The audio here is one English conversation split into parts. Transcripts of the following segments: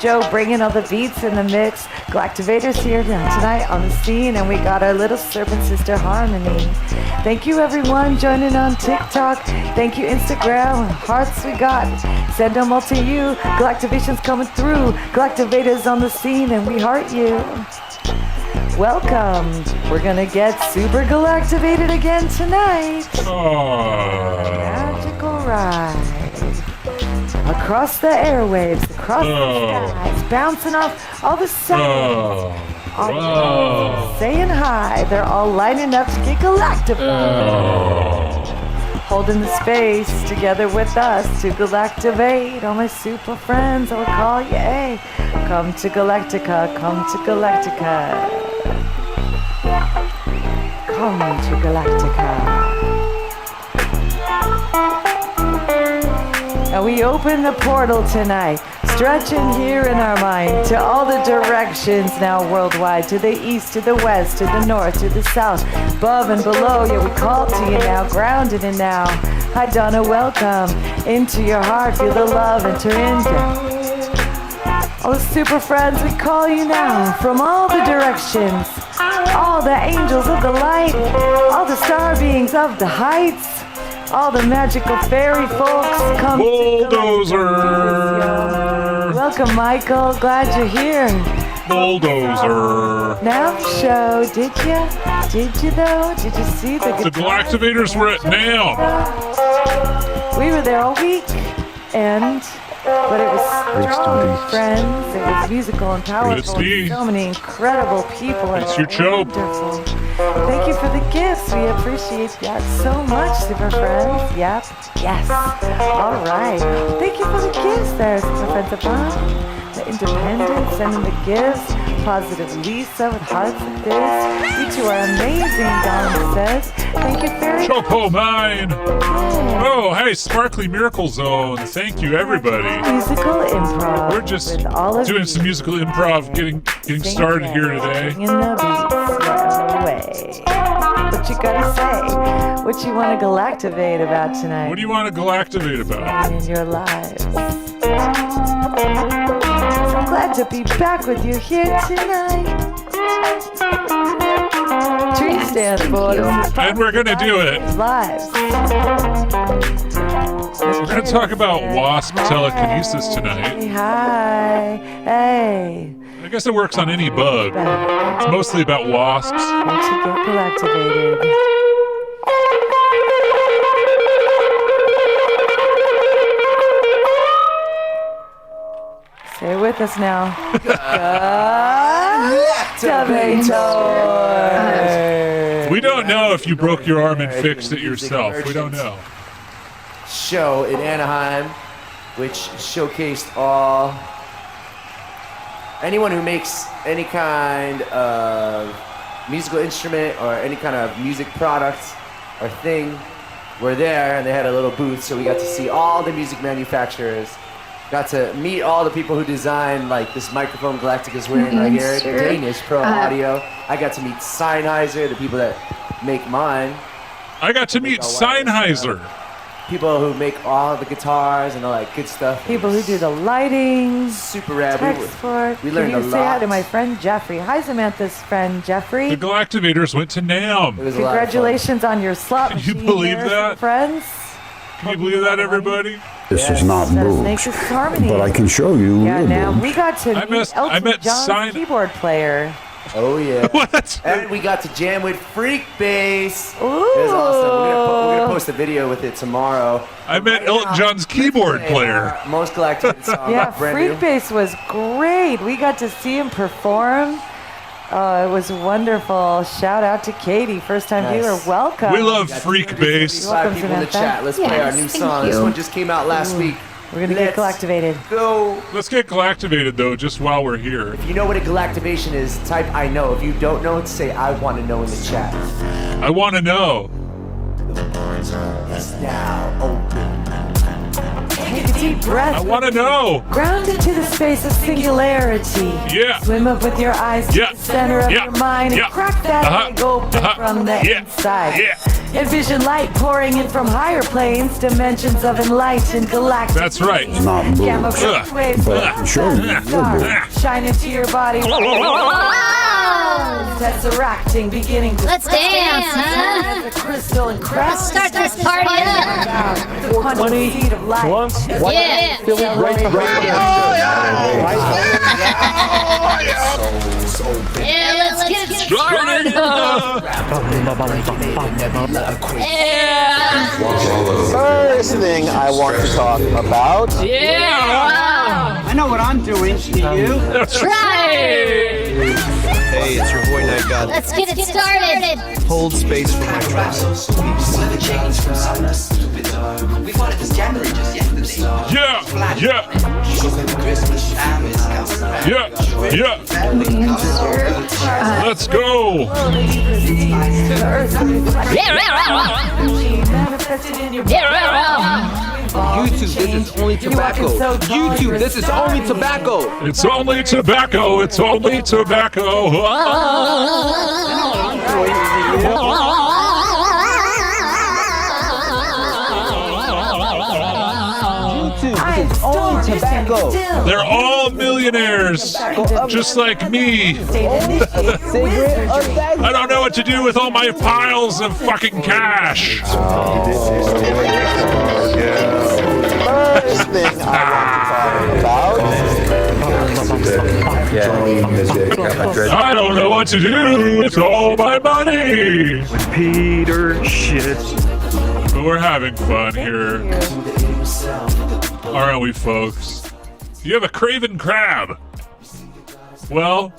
Joe bringing all the beats in the mix. Galactivators here tonight on the scene, and we got our little serpent sister Harmony. Thank you everyone joining on TikTok. Thank you Instagram. Hearts we got. Send them all to you. Galactivation's coming through. Galactivators on the scene, and we heart you. Welcome. We're gonna get super galactivated again tonight. Magical ride. Across the airwaves, across the skies, bouncing off all the sounds. Saying hi. They're all lining up to get galactified. Holding the space together with us to galactivate. All my super friends, I will call you. Hey, come to Galactica, come to Galactica. Come to Galactica. And we open the portal tonight, stretching here in our mind to all the directions now worldwide, to the east, to the west, to the north, to the south, above and below. Yeah, we call to you now, grounded in now. Hi Donna, welcome into your heart, feel the love, enter into all the super friends. We call you now from all the directions, all the angels of the light, all the star beings of the heights, all the magical fairy folks. Come Bulldozer. Welcome, Michael. Glad you're here. Bulldozer. Now show, did you? Did you though? Did you see the Galactivators were at NAMM. We were there all week, but it was strong friends. It was musical and powerful. And so many incredible people. It's your show. Wonderful. Thank you for the gifts. We appreciate that so much, super friends. Yep. Yes. All right. Thank you for the gifts there, super friends. The independent, sending the gifts. Positive Lisa with hearts like this. You two are amazing, Donna says. Thank you very much. Chopo mine. Oh, hey, Sparkly Miracle Zone. Thank you, everybody. Musical improv. We're just doing some musical improv, getting started here today. In the beats, way. What you gotta say? What you want to galactivate about tonight? What do you want to galactivate about? In your lives. So glad to be back with you here tonight. Tree stand for and we're gonna do it. Lives. We're gonna talk about Wasp Telekinesis tonight. Hey, hi. Hey. I guess it works on any bug. It's mostly about wasps. Once you get galactivated. Say it with us now. Galactivator. We don't know if you broke your arm and fixed it yourself. We don't know. Show in Anaheim, which showcased anyone who makes any kind of musical instrument or any kind of music product or thing were there, and they had a little booth, so we got to see all the music manufacturers. Got to meet all the people who designed like this microphone Galactica's wearing right here, the Danish Pro Audio. I got to meet Sennheiser, the people that make mine. I got to meet Sennheiser. People who make all the guitars and all that good stuff. People who do the lighting. Super rad. We learned a lot. Say hi to my friend Jeffrey. Hi, Samantha's friend Jeffrey. The Galactivators went to NAMM. Congratulations on your slot machine. Can you believe that? Friends. Can you believe that, everybody? This is not moved, but I can show you. Yeah, now we got to meet Elton John's Sign keyboard player. Oh yeah. What? And we got to jam with Freak Bass. Ooh. It was awesome. We're gonna post a video with it tomorrow. I met Elton John's keyboard player. Most galactivated song. Yeah, Freak Bass was great. We got to see him perform. Oh, it was wonderful. Shout out to Katie, first time viewer. Welcome. We love Freak Bass. Welcome, people in the chat. Let's play our new song. This one just came out last week. We're gonna get galactivated. Go. Let's get galactivated though, just while we're here. If you know what a galactivation is, type I know. If you don't know it, say I want to know in the chat. I want to know. The portal is now open. Take a deep breath. I want to know. Grounded to the space of singularity. Yeah. Swim up with your eyes to the center of your mind and crack that egg open from the inside. Yeah. Envision light pouring in from higher planes, dimensions of enlightened galactic. That's right. Not blue. Gamma waves But I can show you real blue. shine into your body. Tesseracting, beginning to Let's dance, huh? the crystal and Let's start this party up. the 120 feet of light. Yeah. Yeah, let's get started. Yeah. First thing I want to talk about. Yeah. I know what I'm doing. Do you? Try. Hey, it's your boy Night God. Let's get it started. Hold space for my tracks. Yeah, yeah. Yeah, yeah. Let's go. YouTube, this is only tobacco. YouTube, this is only tobacco. It's only tobacco. It's only tobacco. YouTube, this is only tobacco. They're all millionaires, just like me. Cigarette or bag? I don't know what to do with all my piles of fucking cash. First thing I want to talk about. I don't know what to do with all my money. Peter shit. But we're having fun here. Aren't we, folks? You have a craven crab. Well,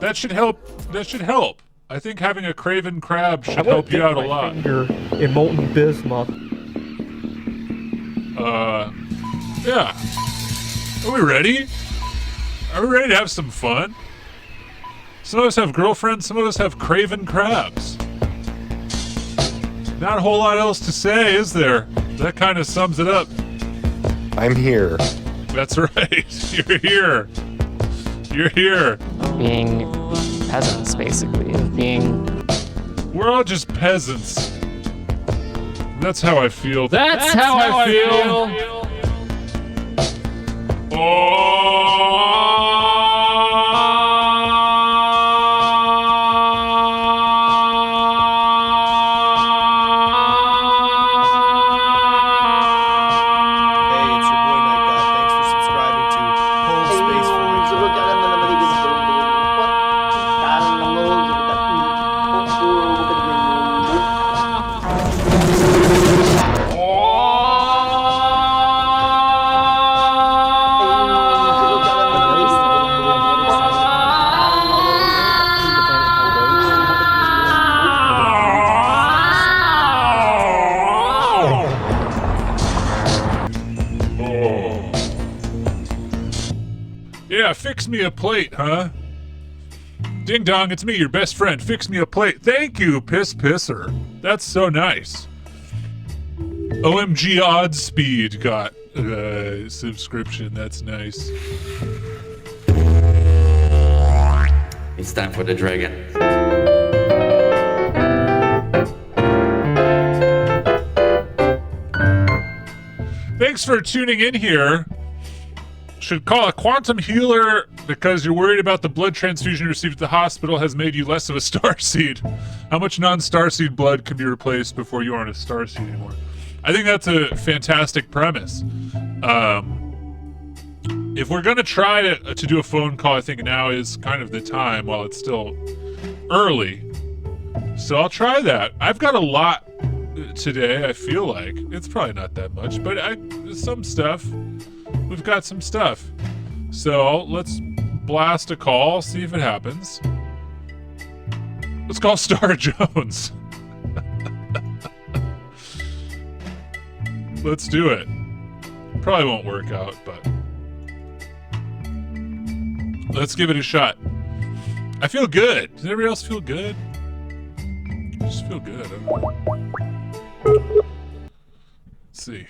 that should help. That should help. I think having a craven crab should help you out a lot. In molten bismuth. Yeah. Are we ready? Are we ready to have some fun? Some of us have girlfriends, some of us have craven crabs. Not a whole lot else to say, is there? That kind of sums it up. I'm here. That's right. You're here. You're here. Being peasants, basically. We're all just peasants. That's how I feel. That's how I feel. Hey, it's your boy Night God. Thanks for subscribing to Hold Space for My Tracks. Yeah, fix me a plate, huh? Ding dong, it's me, your best friend. Fix me a plate. Thank you, Piss Pisser. That's so nice. OMG Odd Speed got subscription. That's nice. It's time for the dragon. Thanks for tuning in here. Should call a quantum healer because you're worried about the blood transfusion you received at the hospital has made you less of a starseed. How much non-starseed blood can be replaced before you aren't a starseed anymore? I think that's a fantastic premise. If we're gonna try to do a phone call, I think now is kind of the time while it's still early. So I'll try that. I've got a lot today, I feel like. It's probably not that much, but some stuff. We've got some stuff. So let's blast a call, see if it happens. Let's call Star Jones. Let's do it. Probably won't work out, but let's give it a shot. I feel good. Does everybody else feel good? I just feel good. I don't know. Let's see.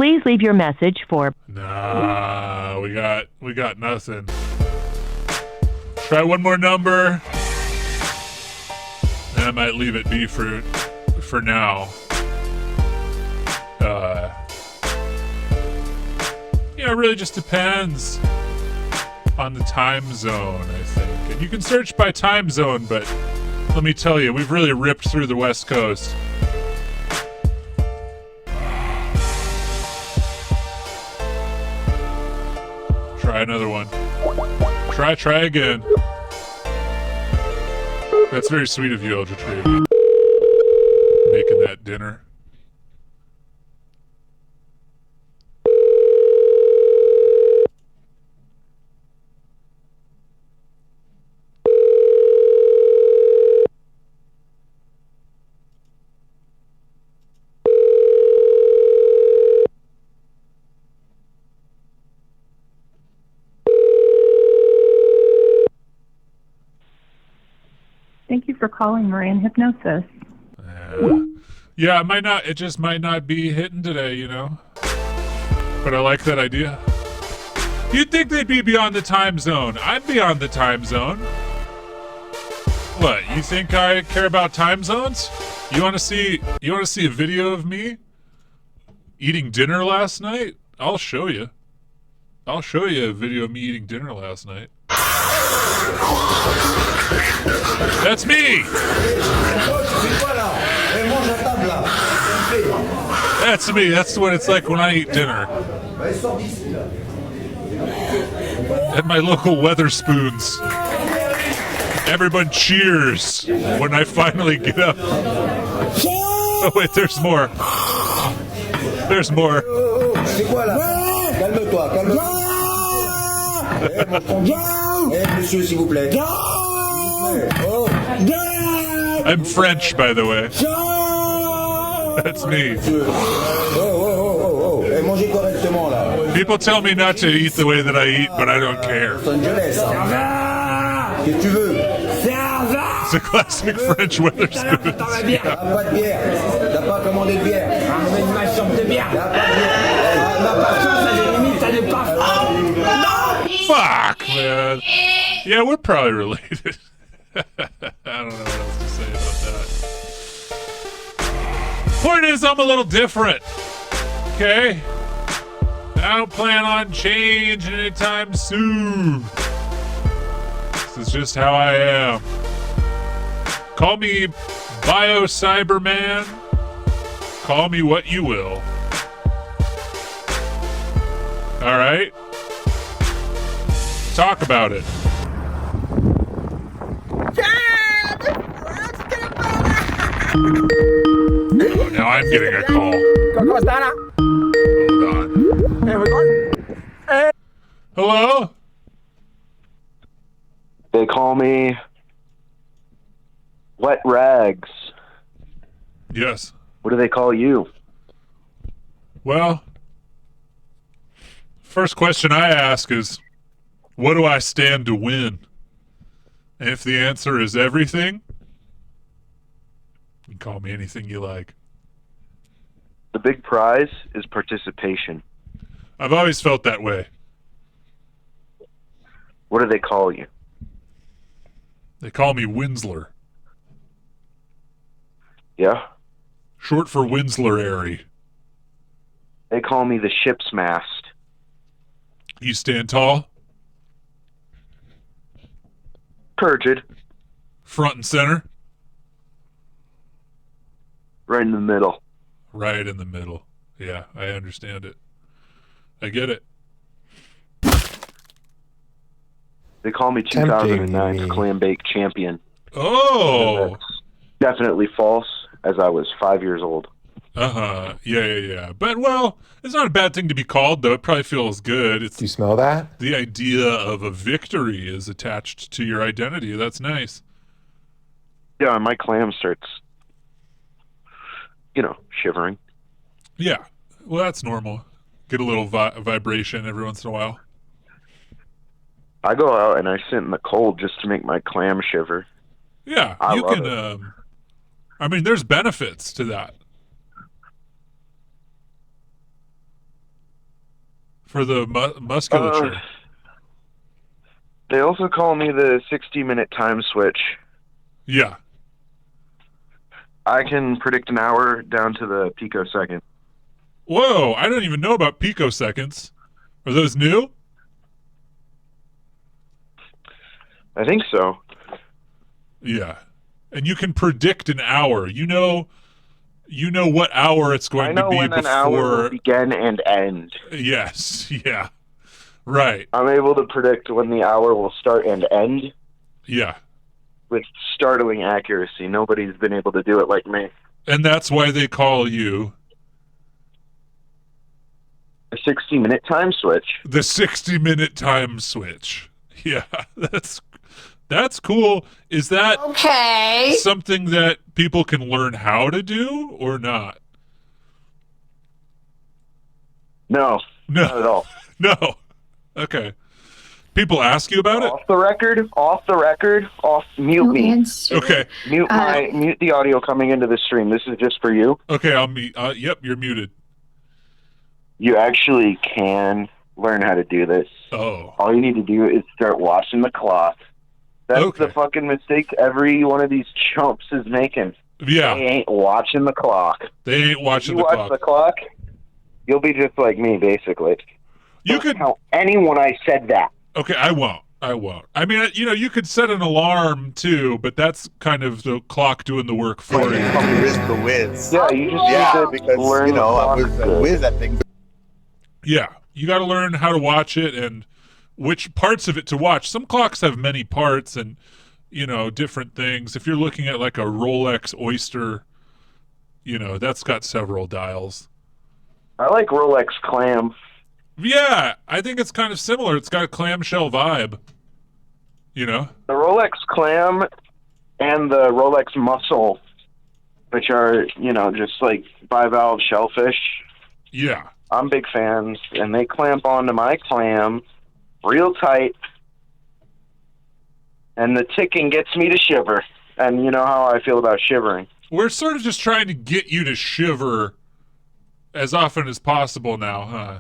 Please leave your message for... Nah, we got nothing. Try one more number. And I might leave it be for now. It really just depends on the time zone, I think. And you can search by time zone, but let me tell you, we've really ripped through the West Coast. Try another one. Try again. That's very sweet of you, Eldritch Baby. Making that dinner. Thank you for calling Moran Hypnosis. Yeah, it just might not be hitting today, you know? But I like that idea. You'd think they'd be beyond the time zone. I'm beyond the time zone. What, you think I care about time zones? You wanna see a video of me eating dinner last night? I'll show you. I'll show you a video of me eating dinner last night. That's me! That's me. That's what it's like when I eat dinner. At my local Weatherspoons. Everyone cheers when I finally get up. Oh wait, there's more. There's more. I'm French, by the way. That's me. People tell me not to eat the way that I eat, but I don't care. It's a classic French Weatherspoons. Fuck, man. Yeah, we're probably related. I don't know what else to say about that. Point is, I'm a little different. Okay? I don't plan on changing anytime soon. This is just how I am. Call me Bio-Cyberman. Call me what you will. Alright? Talk about it. Oh, now I'm getting a call. Hold on. Hello? They call me Wet Rags. Yes. What do they call you? Well, first question I ask is, what do I stand to win? And if the answer is everything, you can call me anything you like. The big prize is participation. I've always felt that way. What do they call you? They call me Winsler. Yeah? Short for Winslerary. They call me the ship's mast. You stand tall? Turgid. Front and center? Right in the middle. Right in the middle. Yeah, I understand it. I get it. They call me 2009's Clam Bake Champion. Oh! That's definitely false, as I was 5 years old. Uh-huh. Yeah. But, well, it's not a bad thing to be called, though. It probably feels good. Do you smell that? The idea of a victory is attached to your identity. That's nice. Yeah, and my clam starts, shivering. Yeah. Well, that's normal. Get a little vibration every once in a while. I go out and I sit in the cold just to make my clam shiver. Yeah, you can, there's benefits to that. for the musculature. They also call me the 60-minute time switch. Yeah. I can predict an hour down to the picosecond. Whoa, I don't even know about picoseconds. Are those new? I think so. Yeah. And you can predict an hour. You know what hour it's going to be when before an hour will begin and end. Yes, yeah. Right. I'm able to predict when the hour will start and end. Yeah. With startling accuracy. Nobody's been able to do it like me. And that's why they call you a 60-minute time switch. The 60-minute time switch. Yeah, that's cool. Is that something that people can learn how to do or not? No. Not at all. No. Okay. People ask you about it? Off the record, mute me. Okay. Mute the audio coming into the stream. This is just for you. Okay, I'll mute. Yep, you're muted. You actually can learn how to do this. Oh. All you need to do is start watching the clock. That's the fucking mistake every one of these chumps is making. Yeah. They ain't watching the clock. They ain't watching the clock. You watch the clock, you'll be just like me, basically. You could tell anyone I said that. Okay, I won't. I mean, you could set an alarm too, but that's kind of the clock doing the work for you. Riz the whiz. Yeah, you just need to because learn I was a whiz at things. Yeah, you got to learn how to watch it and which parts of it to watch. Some clocks have many parts and different things. If you're looking at like a Rolex Oyster, that's got several dials. I like Rolex Clam. Yeah, I think it's kind of similar. It's got a clamshell vibe. The Rolex Clam and the Rolex Muscle, which are, just like bivalve shellfish. Yeah. I'm big fans, and they clamp onto my clam real tight, and the ticking gets me to shiver. And you know how I feel about shivering. We're sort of just trying to get you to shiver as often as possible now, huh?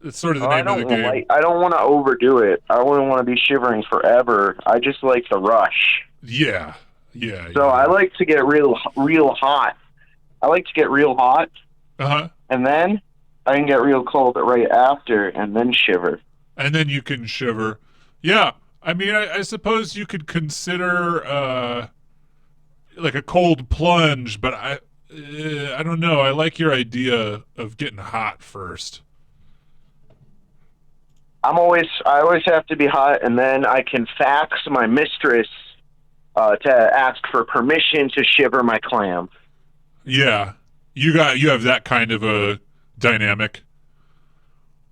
It's sort of the name of the game. I don't want to overdo it. I wouldn't want to be shivering forever. I just like the rush. Yeah. So I like to get real hot. I like to get real hot. Uh-huh. And then I can get real cold right after and then shiver. And then you can shiver. Yeah. I mean, I suppose you could consider like a cold plunge, but I don't know. I like your idea of getting hot first. I always have to be hot, and then I can fax my mistress to ask for permission to shiver my clam. Yeah, you have that kind of a dynamic.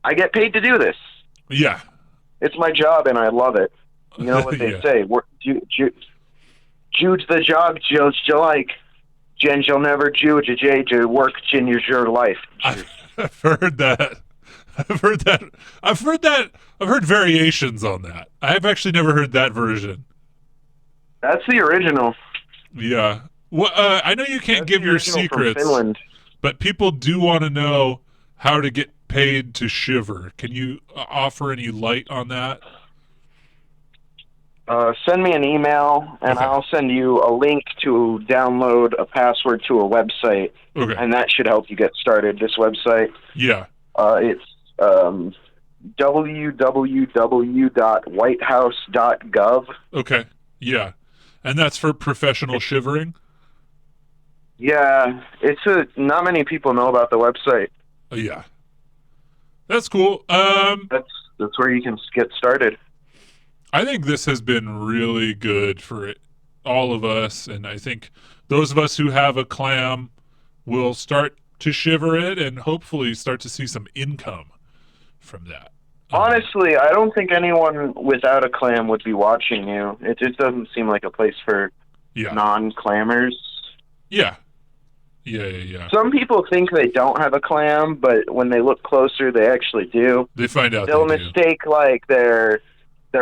I get paid to do this. Yeah, it's my job, and I love it. You know what they say? Jude the job, Joe's like. Jen, you'll never Jude a J to work in your life. I've heard that. I've heard variations on that. I've actually never heard that version. That's the original. Yeah. Well, I know you can't give your secrets, but people do want to know how to get paid to shiver. Can you offer any light on that? Send me an email, and I'll send you a link to download a password to a website, and that should help you get started. This website. Yeah. It's www.whitehouse.gov. Okay. Yeah. And that's for professional shivering? Yeah. Not many people know about the website. Yeah. That's cool. That's where you can get started. I think this has been really good for all of us, and I think those of us who have a clam will start to shiver it and hopefully start to see some income from that. Honestly, I don't think anyone without a clam would be watching you. It just doesn't seem like a place for non-clammers. Yeah. Some people think they don't have a clam, but when they look closer, they actually do. They find out they'll mistake like their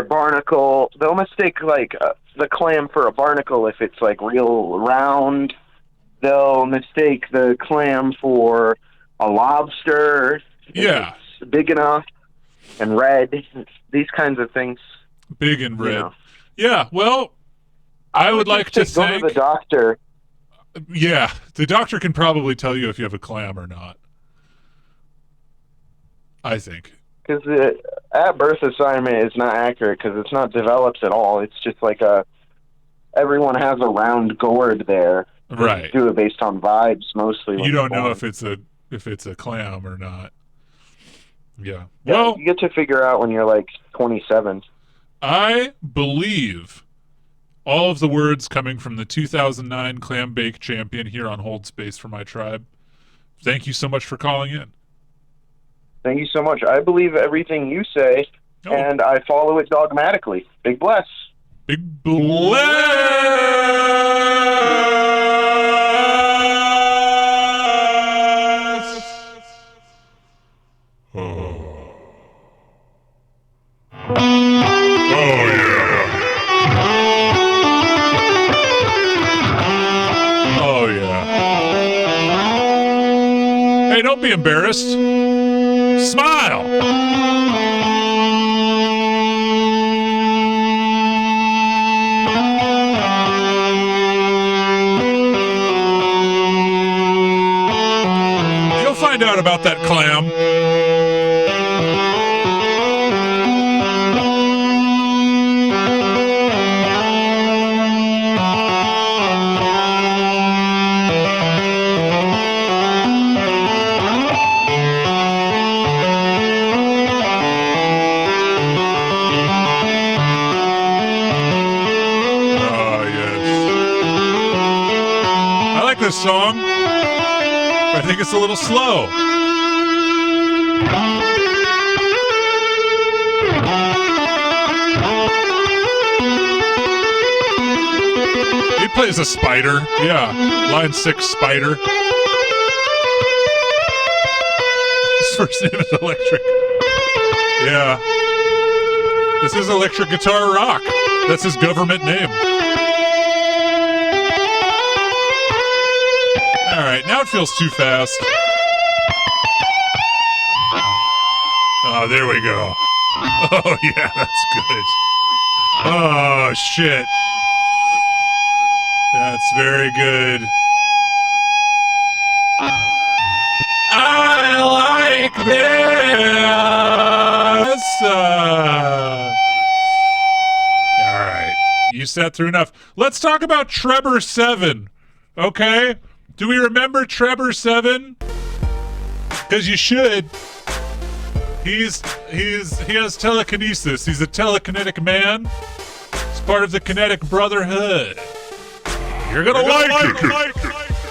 barnacle. They'll mistake like the clam for a barnacle if it's like real round. They'll mistake the clam for a lobster. Yeah. big enough, and red. These kinds of things. Big and red. You know. Yeah, well, I would like to go thank... to the doctor. Yeah, the doctor can probably tell you if you have a clam or not. I think. Because the at-birth assignment is not accurate because it's not developed at all. It's just like everyone has a round gourd there. Right. Do it based on vibes mostly. You don't know if it's a clam or not. Yeah. Yeah, Well, you get to figure out when you're like 27. I believe all of the words coming from the 2009 Clam Bake champion here on Hold Space for My Tribe. Thank you so much for calling in. Thank you so much. I believe everything you say, and I follow it dogmatically. Big bless. Big bless. Oh, yeah. Hey, don't be embarrassed. Smile. You'll find out about that clam. This song, but I think it's a little slow. He plays a spider. Yeah, line 6 spider. His first name is Electric. Yeah. This is Electric Guitar Rock. That's his government name. All right, now it feels too fast. Oh, there we go. Oh, yeah, that's good. Oh, shit. That's very good. I like this. All right, you sat through enough. Let's talk about Trevor 7, okay? Do we remember Trevor 7? Because you should. He has telekinesis. He's a telekinetic man. He's part of the Kinetic Brotherhood. You're gonna like it.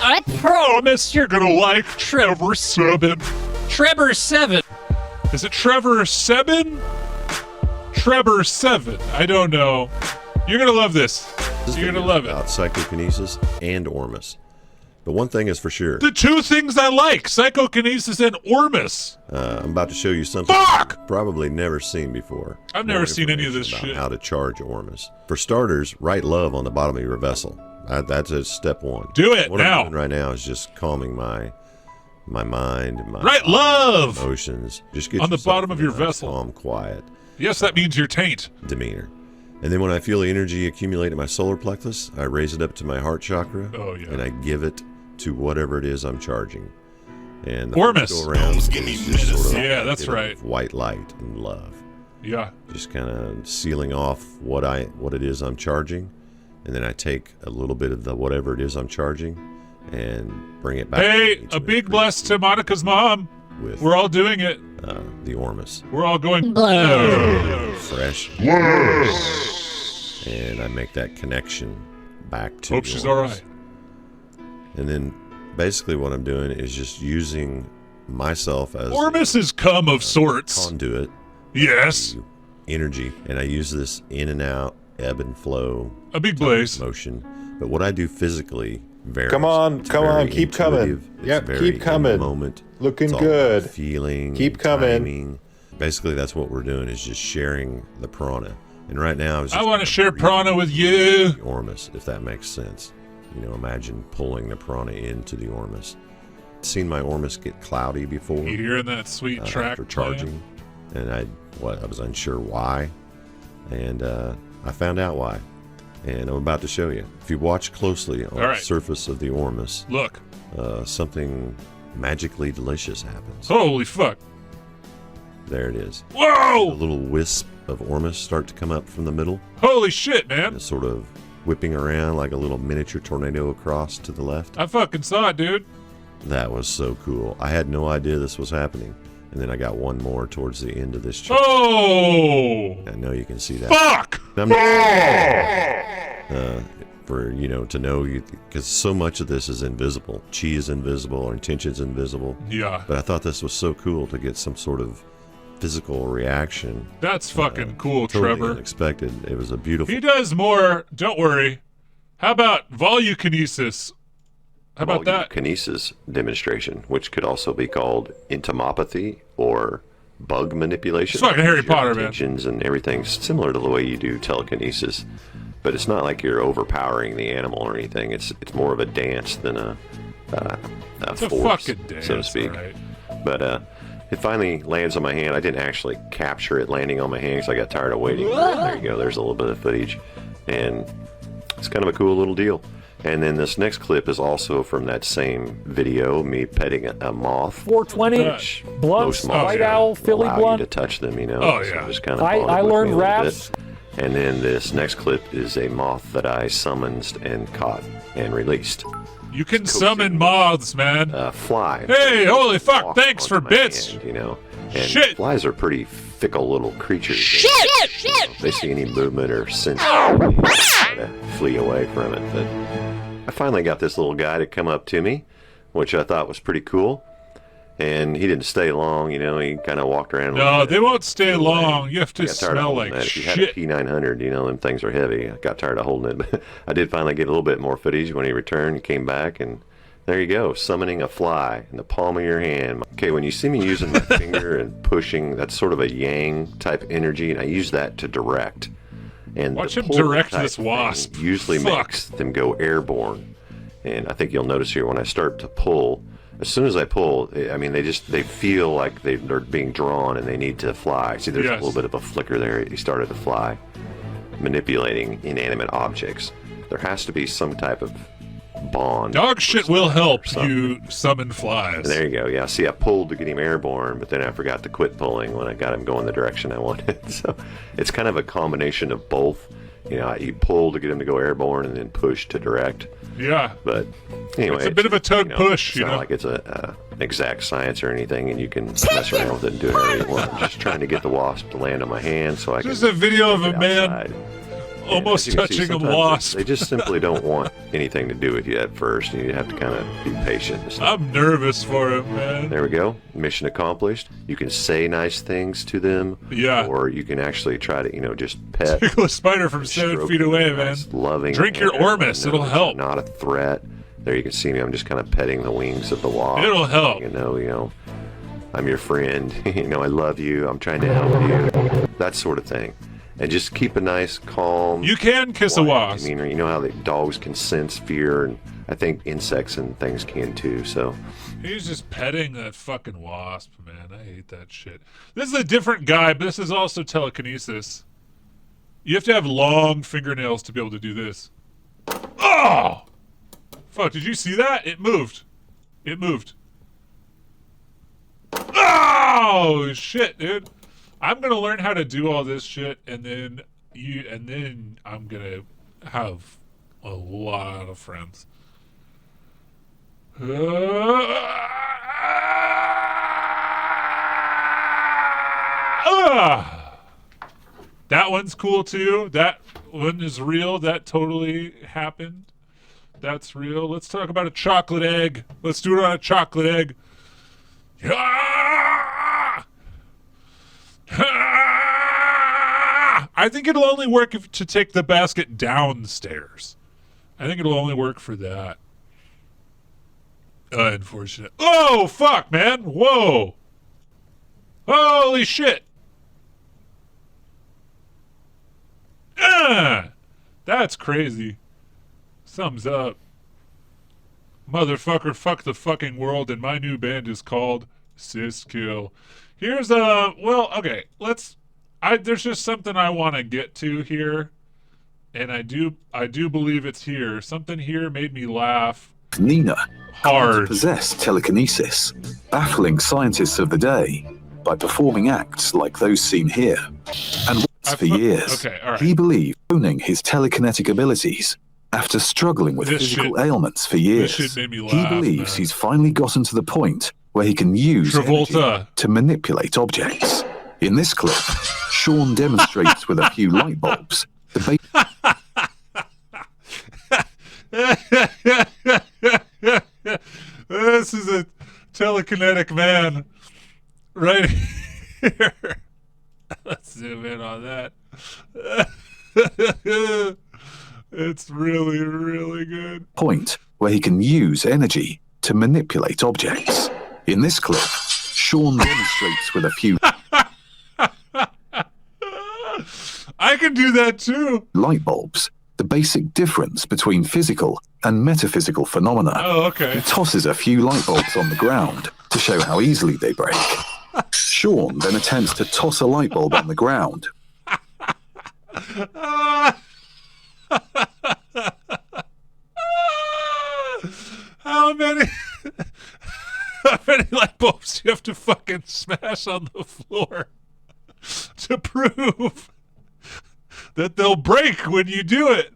I promise you're gonna like Trevor 7. Trevor 7. Is it Trevor 7? Trevor 7. I don't know. You're gonna love this. You're gonna love it. About psychokinesis and Ormus. But one thing is for sure. The two things I like, psychokinesis and Ormus. I'm about to show you something you've probably never seen before. I've never seen any of this shit. How to charge Ormus. For starters, write love on the bottom of your vessel. That's step one. Do it what now. I'm doing right now is just calming my mind, my right love emotions. Just get on the yourself bottom of in your a vessel. Calm, quiet. Yes, that means your taint. Demeanor. And then when I feel the energy accumulate in my solar plexus, I raise it up to my heart chakra. Oh, yeah. And I give it to whatever it is I'm charging. And the Ormus. first go around is just sort of yeah, that's right. White light and love. Yeah. Just kind of sealing off what it is I'm charging, and then I take a little bit of the whatever it is I'm charging and bring it back. Hey, a big bless to Monica's mom. We're all doing it. The Ormus. We're all going fresh. And I make that connection back to. Hope she's all right. And then basically what I'm doing is just using myself as Ormus is cum of sorts. Conduit. Yes. Energy. And I use this in and out, ebb and flow. A big blaze. Motion. But what I do physically varies. Come on, It's come very on, keep coming. intuitive. It's Yep, very keep in coming. the moment. Looking It's all good. about feeling. Keep coming. Timing. Basically, that's what we're doing is just sharing the prana. And right now, I want to share prana with you. The Ormus, if that makes sense. You know, imagine pulling the prana into the Ormus. seen my Ormus get cloudy before. You hearing that sweet track after charging, and I was unsure why, and I found out why, and I'm about to show you. If you watch closely on the surface of the Ormus, look, something magically delicious happens. Holy fuck! There it is. Whoa! A little wisp of Ormus start to come up from the middle. Holy shit, man! It's sort of whipping around like a little miniature tornado across to the left. I fucking saw it, dude. That was so cool. I had no idea this was happening. And then I got one more towards the end of this chart. Oh! I know you can see that. Fuck! For, to know, because so much of this is invisible. Chi is invisible, our intention's invisible. Yeah. But I thought this was so cool to get some sort of physical reaction. That's fucking cool, totally Trevor. Unexpected. It was a beautiful. He does more. Don't worry. How about Volukinesis? How about that? Volukinesis demonstration, which could also be called entomopathy or bug manipulation. It's fucking Harry Potter, man. And everything similar to the way you do telekinesis, but it's not like you're overpowering the animal or anything. It's more of a dance than a it's force, a fucking dance, so to speak. Right. But it finally lands on my hand. I didn't actually capture it landing on my hand because I got tired of waiting. There you go. There's a little bit of footage, and it's kind of a cool little deal. And then this next clip is also from that same video, me petting a moth. 420 blunts, white owl, Philly allow blunt. you to touch them, Oh, yeah. So just kind of I learned raps. And then this next clip is a moth that I summoned and caught and released. You can summon moths, man. Fly. Hey, holy fuck! Thanks for bits. Hand, and shit. Flies are pretty fickle little creatures. Shit! If they see any movement or sense, they try to flee away from it. But I finally got this little guy to come up to me, which I thought was pretty cool. And he didn't stay long, he kind of walked around. No, they won't stay long. You have to smell like that. shit. If you had a P900, them things are heavy. I got tired of holding it, but I did finally get a little bit more footage when he returned. He came back, and there you go, summoning a fly in the palm of your hand. Okay, when you see me using my finger and pushing, that's sort of a yang type energy, and I use that to direct. And watch the him pull direct type this wasp. thing usually makes them go airborne. And I think you'll notice here when I start to pull, as soon as I pull, I mean, they feel like they're being drawn and they need to fly. See, there's a little bit of a flicker there. He started to fly, manipulating inanimate objects. There has to be some type of bond. Dog shit will help you summon flies. And there you go. Yeah, see, I pulled to get him airborne, but then I forgot to quit pulling when I got him going the direction I wanted. So it's kind of a combination of both. You pull to get him to go airborne and then push to direct. Yeah. But anyway, it's a bit of a tug push. It's not like it's an exact science or anything, and you can mess around with it and do whatever you want. I'm just trying to get the wasp to land on my hand so I can. This is a video of a man outside. almost touching a wasp. They just simply don't want anything to do with you at first. You have to kind of be patient. I'm nervous for him, man. There we go. Mission accomplished. You can say nice things to them. Yeah. Or you can actually try to, just pet. Tickle a spider from 7 feet away, man. Loving. Drink your Ormus. It'll help. Not a threat. There you can see me. I'm just kind of petting the wings of the wasp. It'll help. I'm your friend. I love you. I'm trying to help you. That sort of thing. And just keep a nice, calm. You can kiss a wasp. demeanor. You know how the dogs can sense fear, and I think insects and things can too. So he's just petting that fucking wasp, man. I hate that shit. This is a different guy, but this is also telekinesis. You have to have long fingernails to be able to do this. Oh! Fuck, did you see that? It moved. It moved. Oh, shit, dude. I'm gonna learn how to do all this shit, and then I'm gonna have a lot of friends. That one's cool too. That one is real. That totally happened. That's real. Let's talk about a chocolate egg. Let's do it on a chocolate egg. I think it'll only work to take the basket downstairs. I think it'll only work for that. Unfortunate. Oh, fuck, man. Whoa. Holy shit. That's crazy. Thumbs up. Motherfucker, fuck the fucking world, and my new band is called Siskill. Here's well, okay, there's just something I want to get to here, and I do believe it's here. Something here made me laugh. Nina hard. Possessed telekinesis, baffling scientists of the day by performing acts like those seen here. And for years, he believed owning his telekinetic abilities. After struggling with physical ailments for years, he believes he's finally gotten to the point where he can use energy to manipulate objects. In this clip, Sean demonstrates with a few light bulbs the This is a telekinetic man right here. Let's zoom in on that. It's really, really good. Point where he can use energy to manipulate objects. In this clip, Sean demonstrates with a few I can do that too. Light bulbs, the basic difference between physical and metaphysical phenomena. Oh, okay. He tosses a few light bulbs on the ground to show how easily they break. Sean then attempts to toss a light bulb on the ground. How many light bulbs do you have to fucking smash on the floor to prove that they'll break when you do it?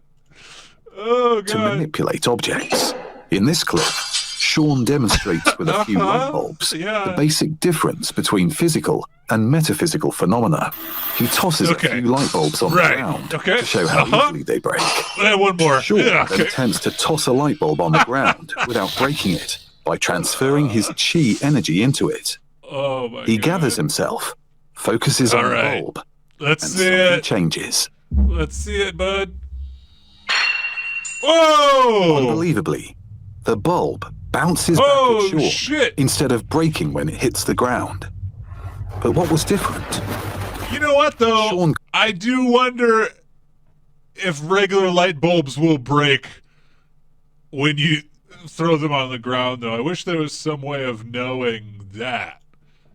Oh, God. To manipulate objects. In this clip, Sean demonstrates with a few light bulbs the basic difference between physical and metaphysical phenomena. He tosses a few light bulbs on the ground to show how easily they break. One more. Sean then attempts to toss a light bulb on the ground without breaking it by transferring his chi energy into it. Oh my He gathers himself, focuses on the bulb, Let's and see something it. changes. Let's see it, bud. Whoa! Unbelievably, the bulb bounces back at Sean shit. instead of breaking when it hits the ground. But what was different? You know what, though? I do wonder if regular light bulbs will break when you throw them on the ground, though. I wish there was some way of knowing that,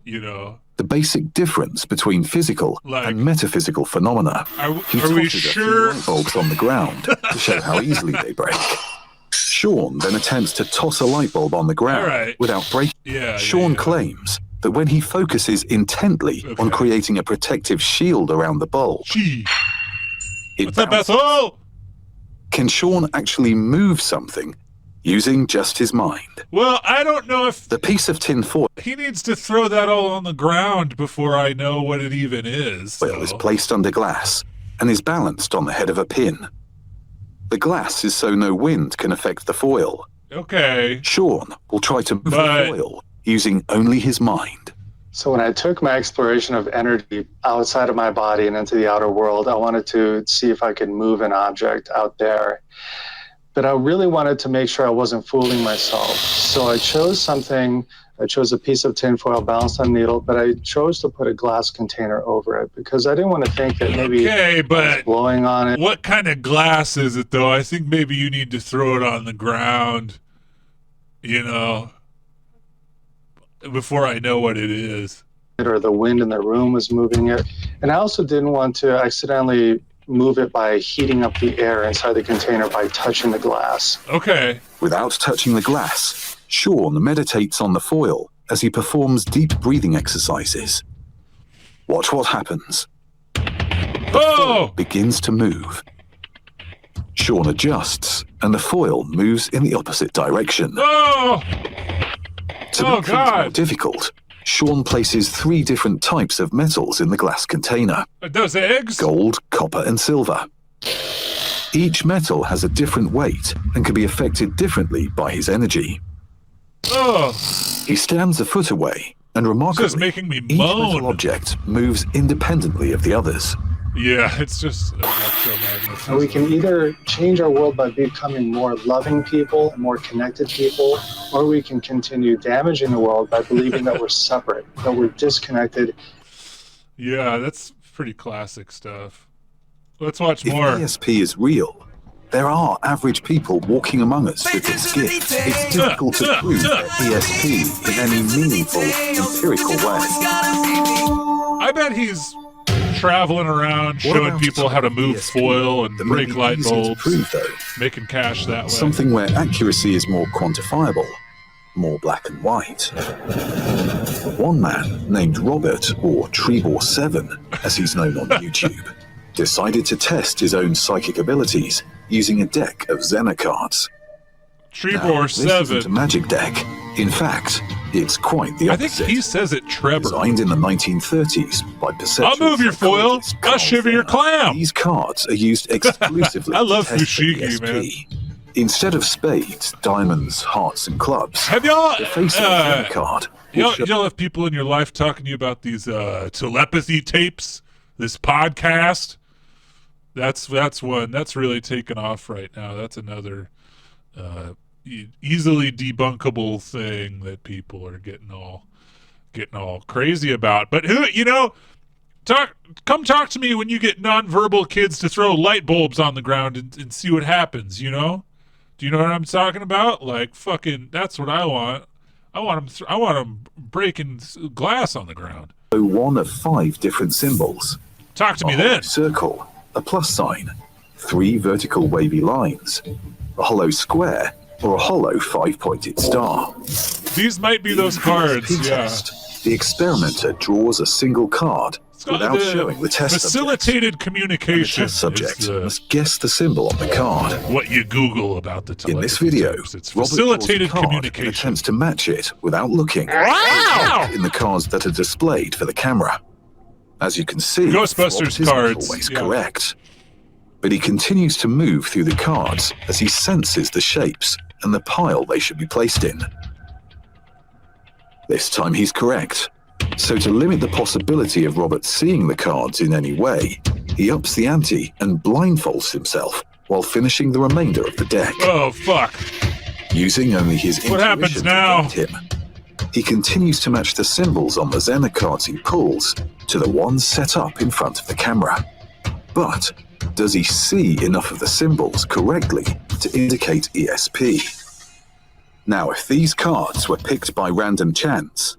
you know. The basic difference between physical and metaphysical phenomena. He tosses a few light bulbs on the ground to show how easily they break. Sean then attempts to toss a light bulb on the ground without breaking. Sean claims that when he focuses intently on creating a protective shield around the bulb, What's up, asshole? Can Sean actually move something using just his mind? Well, I don't know if the piece of tin foil he needs to throw that all on the ground before I know what it even is. is placed under glass and is balanced on the head of a pin. The glass is so no wind can affect the foil. Okay. Sean will try to move the foil using only his mind. So when I took my exploration of energy outside of my body and into the outer world, I wanted to see if I could move an object out there. But I really wanted to make sure I wasn't fooling myself. So I chose a piece of tinfoil balanced on a needle, but I chose to put a glass container over it because I didn't want to think that maybe I was blowing on it. What kind of glass is it, though? I think maybe you need to throw it on the ground, you know, before I know what it is. Or the wind in the room was moving it. And I also didn't want to accidentally move it by heating up the air inside the container by touching the glass. Okay. Without touching the glass, Sean meditates on the foil as he performs deep breathing exercises. Watch what happens. The foil begins to move. Sean adjusts, and the foil moves in the opposite direction. To make things more difficult, Sean places 3 different types of metals in the glass container. Are those eggs? Gold, copper, and silver. Each metal has a different weight and can be affected differently by his energy. He stands a foot away, and remarkably, making me each moan. metal object moves independently of the others. Yeah, it's just electromagnetism. And we can either change our world by becoming more loving people, more connected people, or we can continue damaging the world by believing that we're separate, that we're disconnected. Yeah, that's pretty classic stuff. Let's watch If more. ESP is real, There are average people walking among us with this gift. It's difficult to prove their ESP in any meaningful, empirical way. I bet he's traveling around showing people how to move foil and break light bulbs, making cash that way. Something where accuracy is more quantifiable, more black and white. One man named Robert, or Trebor7, as he's known on YouTube, decided to test his own psychic abilities using a deck of Xena cards. Trebor7. This isn't a magic deck. In fact, it's quite the opposite. I think he says it Trevor. Designed in the 1930s by perceptual I'll move your foil. I'll shiver your clam. These cards are used exclusively I love to test Fushigi, the ESP. man. Instead of spades, diamonds, hearts, and clubs, have y'all the face of the card. Y'all have people in your life talking to you about these telepathy tapes, this podcast. That's one that's really taken off right now. That's another easily debunkable thing that people are getting all crazy about. But come talk to me when you get nonverbal kids to throw light bulbs on the ground and see what happens. Do you know what I'm talking about? Like, fucking, that's what I want. I want them breaking glass on the ground. One of 5 different symbols. Talk to me then. A circle, a plus sign, 3 vertical wavy lines, a hollow square, or a hollow 5-pointed star. These might be those cards, yeah. The experimenter draws a single card without showing the test facilitated communication. The test subject must guess the symbol on the card. What you Google about the telepathy. In this video, it's facilitated communication. And attempts to match it without looking in the cards that are displayed for the camera. As you can see, Ghostbusters cards always correct. But he continues to move through the cards as he senses the shapes and the pile they should be placed in. This time he's correct. So to limit the possibility of Robert seeing the cards in any way, he ups the ante and blindfolds himself while finishing the remainder of the deck. Oh, fuck. Using only his what happens now? To guide him, he continues to match the symbols on the Xena cards he pulls to the ones set up in front of the camera. But does he see enough of the symbols correctly to indicate ESP? Now, if these cards were picked by random chance,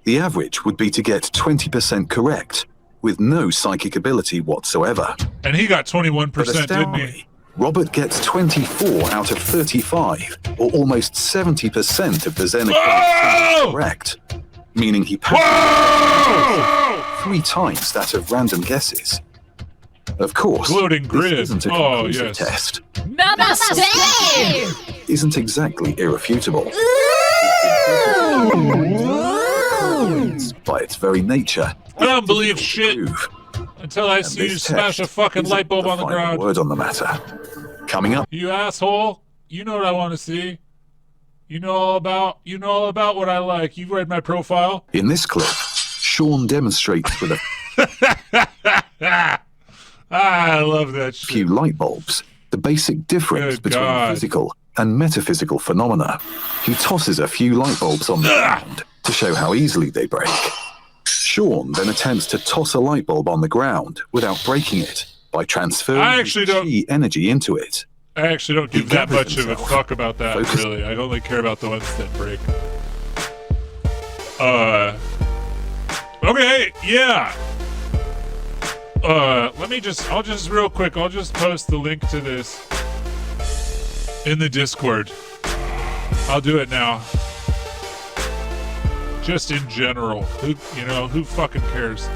the average would be to get 20% correct, with no psychic ability whatsoever. And he got 21%, didn't he? Robert gets 24 out of 35, or almost 70% of the Xena cards correct, meaning he passes 3 times that of random guesses. Of course, Gloating grid. This isn't a conclusive test. Namaste! Isn't exactly irrefutable. By its very nature, I don't believe shit until I see you smash a fucking light bulb on the ground. Word on the matter. Coming up. You asshole! You know what I want to see. You know all about what I like. You've read my profile. In this clip, Sean demonstrates with a I love that shit. few light bulbs the basic difference between physical and metaphysical phenomena. He tosses a few light bulbs on the ground to show how easily they break. Sean then attempts to toss a light bulb on the ground without breaking it by transferring chi energy into it. I actually don't give that much of a fuck about that, really. I only care about the ones that break. Okay, yeah. I'll just real quick, I'll just post the link to this in the Discord. I'll do it now. Just in general. Who fucking cares?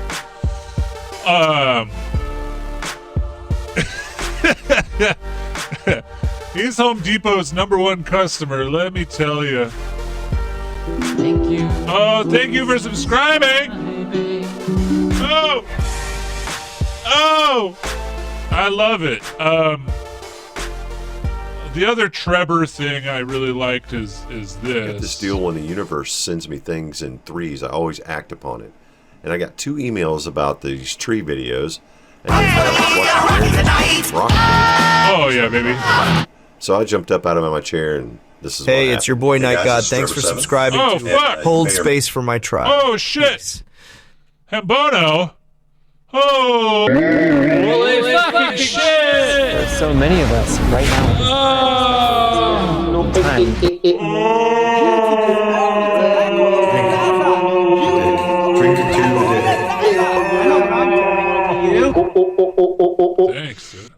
He's Home Depot's #1 customer, let me tell you. Thank you. Oh, thank you for subscribing! Oh! I love it. The other Trevor thing I really liked is this. I got this deal when the universe sends me things in threes. I always act upon it. And I got 2 emails about these tree videos. And oh, yeah, baby. So I jumped up out of my chair and this is Hey, it's your boy Night God. Thanks for subscribing to Hold Space for My Tribe. Oh, shit. Peace. Hambono. Oh. fucking shit! There's so many of us right now. Time. Drink it to the Thanks, dude.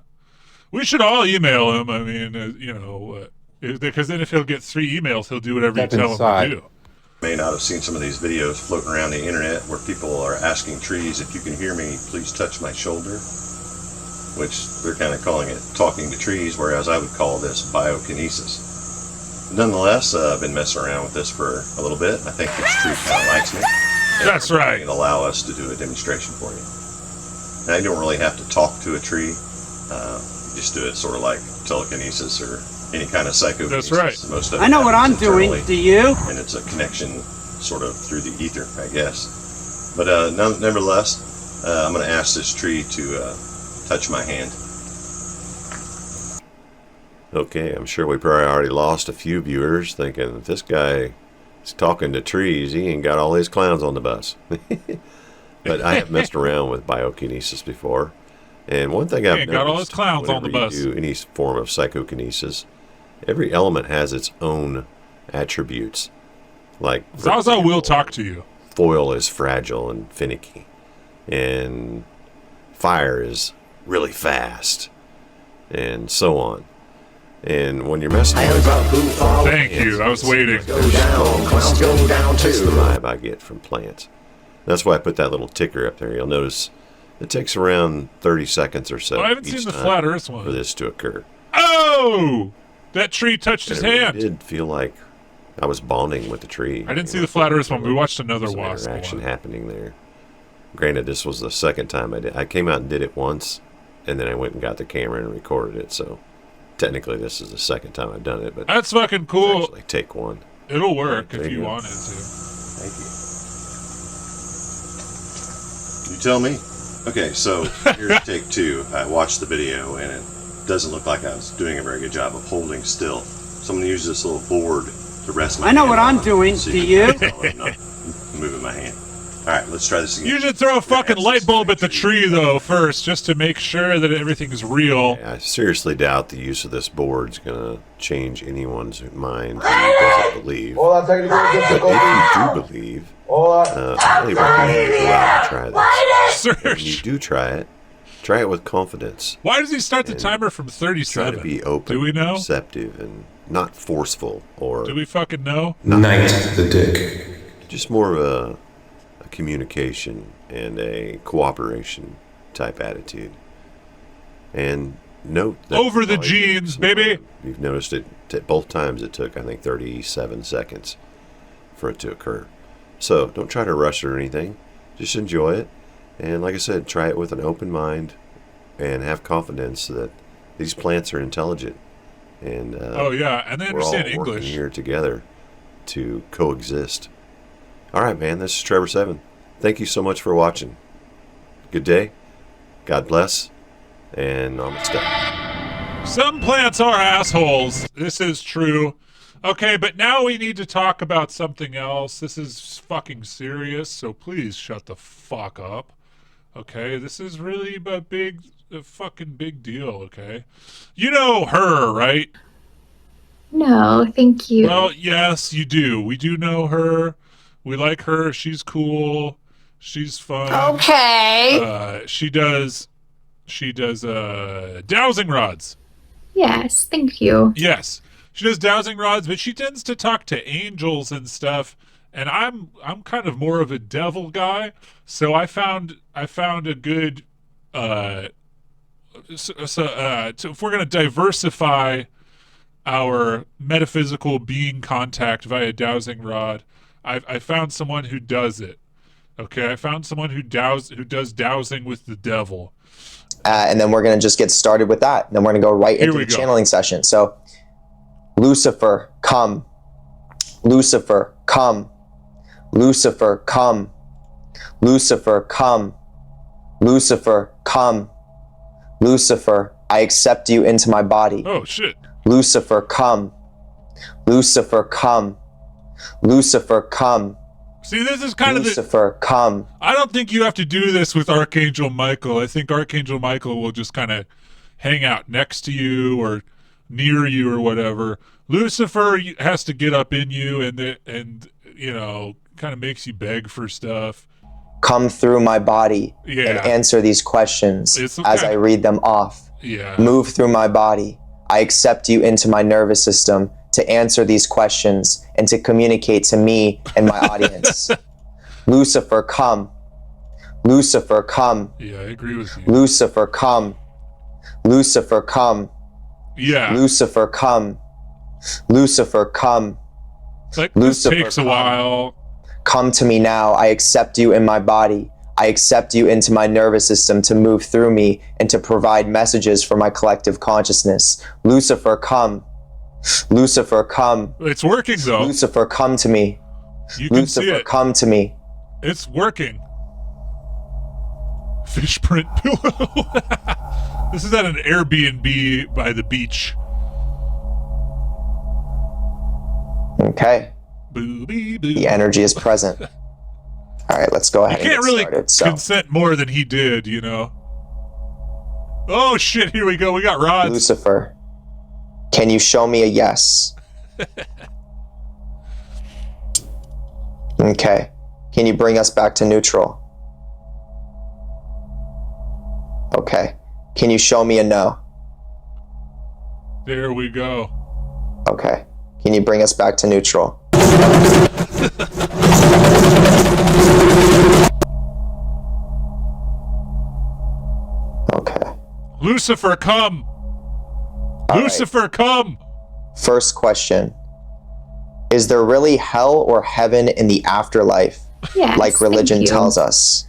We should all email him. I mean, you know, because then if he'll get 3 emails, he'll do whatever you tell him to do. May not have seen some of these videos floating around the internet where people are asking trees, if you can hear me, please touch my shoulder, which they're kind of calling it talking to trees, whereas I would call this biokinesis. Nonetheless, I've been messing around with this for a little bit. I think this tree kind of likes me. That's right. And allow us to do a demonstration for you. Now, you don't really have to talk to a tree. You just do it sort of like telekinesis or any kind of psychokinesis. That's right. Most of I know what I'm doing. Do you? And it's a connection sort of through the ether, I guess. But nevertheless, I'm going to ask this tree to touch my hand. Okay, I'm sure we probably already lost a few viewers thinking if this guy is talking to trees, he ain't got all his clowns on the bus. But I have messed around with biokinesis before. And one thing I've noticed, got all his clowns on the bus. You do any form of psychokinesis, every element has its own attributes. Like Zaza will talk to you. Foil is fragile and finicky, and fire is really fast, and so on. And when you're messing with thank you, I was waiting. That's the vibe I get from plants. That's why I put that little ticker up there. You'll notice it takes around 30 seconds or so. I haven't seen the flat Earth one for this to occur. Oh, that tree touched his hand. It did feel like I was bonding with the tree. I didn't see the flat Earth one. We watched another Wasp interaction happening there. Granted, this was the second time I did. I came out and did it once, and then I went and got the camera and recorded it. So technically, this is the second time I've done it. But that's fucking cool. Actually, take one. It'll work if you wanted to. Thank you. You tell me. Okay, so here's take 2. I watched the video, and it doesn't look like I was doing a very good job of holding still. So I'm going to use this little board to rest my hand. I know what I'm doing. So do you? I'm not moving my hand. All right, let's try this again. You should throw a fucking light bulb at the tree, though, first, just to make sure that everything's real. I seriously doubt the use of this board's going to change anyone's mind who doesn't believe. But if you do believe, I really recommend you go out and try this. And when you do try it with confidence. Why does he start the timer from 37? Try to be open, do we know? Receptive, and not forceful. Or do we fucking know? Knight the dick. Just more of a communication and a cooperation type attitude. And note that over the genes, baby. You've noticed it both times. It took, I think, 37 seconds for it to occur. So don't try to rush or anything. Just enjoy it. And like I said, try it with an open mind and have confidence that these plants are intelligent. And oh yeah, and they understand we're all working English here together to coexist. All right, man. This is Trevor 7. Thank you so much for watching. Good day. God bless. And namaste. Some plants are assholes. This is true. Okay, but now we need to talk about something else. This is fucking serious, so please shut the fuck up. Okay, this is really a fucking big deal, okay? You know her, right? No, thank you. Well, yes, you do. We do know her. We like her. She's cool. She's fun. Okay. She does dowsing rods. Yes, thank you. Yes. She does dowsing rods, but she tends to talk to angels and stuff. And I'm kind of more of a devil guy, so I found a good if we're gonna diversify our metaphysical being contact via dowsing rod, I found someone who does it. Okay, I found someone who does dowsing with the devil. And then we're gonna just get started with that. Then we're gonna go right into the channeling session. So, Lucifer, come. Lucifer, come. Lucifer, come. Lucifer, come. Lucifer, come. Lucifer, I accept you into my body. Oh, shit. Lucifer, come. Lucifer, come. Lucifer, come. See, this is kind Lucifer, come. I don't think you have to do this with Archangel Michael. I think Archangel Michael will just kind of hang out next to you or near you or whatever. Lucifer has to get up in you and you know, kind of makes you beg for stuff. Come through my body and answer these questions as I read them off. Yeah. Move through my body. I accept you into my nervous system to answer these questions and to communicate to me and my audience. Lucifer, come. Lucifer, come. Yeah, I agree with you. Lucifer, come. Lucifer, come. Yeah. Lucifer, come. Lucifer, come. It's like, Lucifer, this takes a while. Come to me now. I accept you in my body. I accept you into my nervous system to move through me and to provide messages for my collective consciousness. Lucifer, come. Lucifer, come. It's working, though. Lucifer, come to me. You can Lucifer, see it. come to me. It's working. Fish print pillow. This is at an Airbnb by the beach. Okay. Booby, boo. The energy is present. All right, let's go ahead and get started. Consent more than he did, you know. Oh, shit, here we go. We got rods. Lucifer, can you show me a yes? Okay. Can you bring us back to neutral? Okay. Can you show me a no? There we go. Okay. Can you bring us back to neutral? Okay. Lucifer, come. All Lucifer, right. come. First question. Is there really hell or heaven in the afterlife? Yes, like religion thank you. tells us.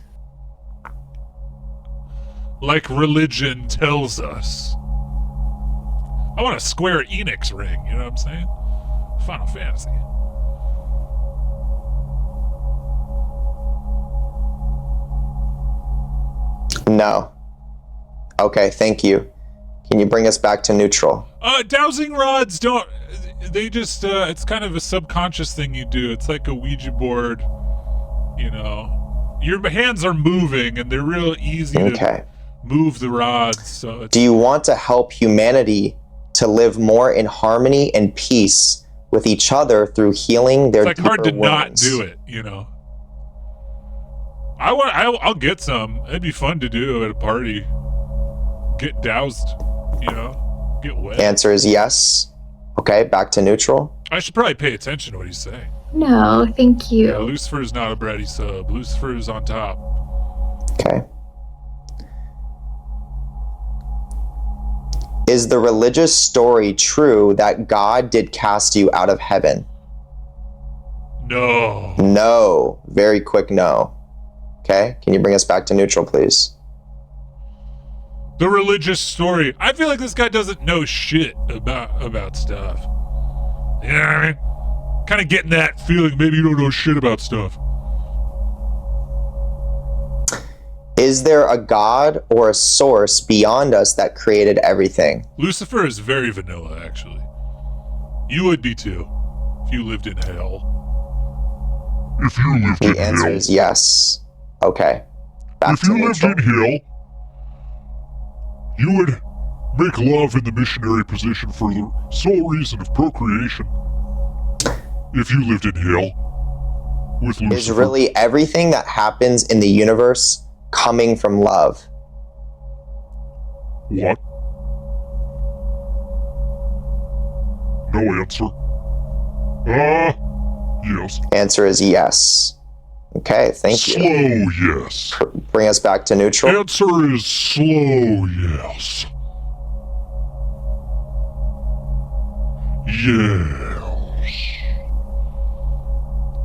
Like religion tells us. I want a Square Enix ring, you know what I'm saying? Final Fantasy. No. Okay, thank you. Can you bring us back to neutral? Dowsing rods don't... They just... it's kind of a subconscious thing you do. It's like a Ouija board, you know. Your hands are moving, and they're real easy to move the rods. So it's... Do you want to help humanity to live more in harmony and peace with each other through healing their It's like hard to deeper not wounds? do it, you know. I'll get some. It'd be fun to do at a party. Get doused, you know. Get wet. Answer is yes. Okay, back to neutral. I should probably pay attention to what he's saying. No, thank you. Yeah, Lucifer is not a bready sub. Lucifer is on top. Okay. Is the religious story true that God did cast you out of heaven? No. No. Very quick no. Okay, can you bring us back to neutral, please? The religious story. I feel like this guy doesn't know shit about stuff. You know what I mean? Kind of getting that feeling maybe you don't know shit about stuff. Is there a God or a source beyond us that created everything? Lucifer is very vanilla, actually. You would be too, if you lived in hell. If you lived in hell. The answer is yes. Okay. Back to neutral. If you lived in hell, you would make love in the missionary position for the sole reason of procreation. If you lived in hell with Lucifer. Is really everything that happens in the universe coming from love? What? No answer. Yes. Answer is yes. Okay, thank you. Slow yes. Bring us back to neutral. Answer is slow yes. Yes.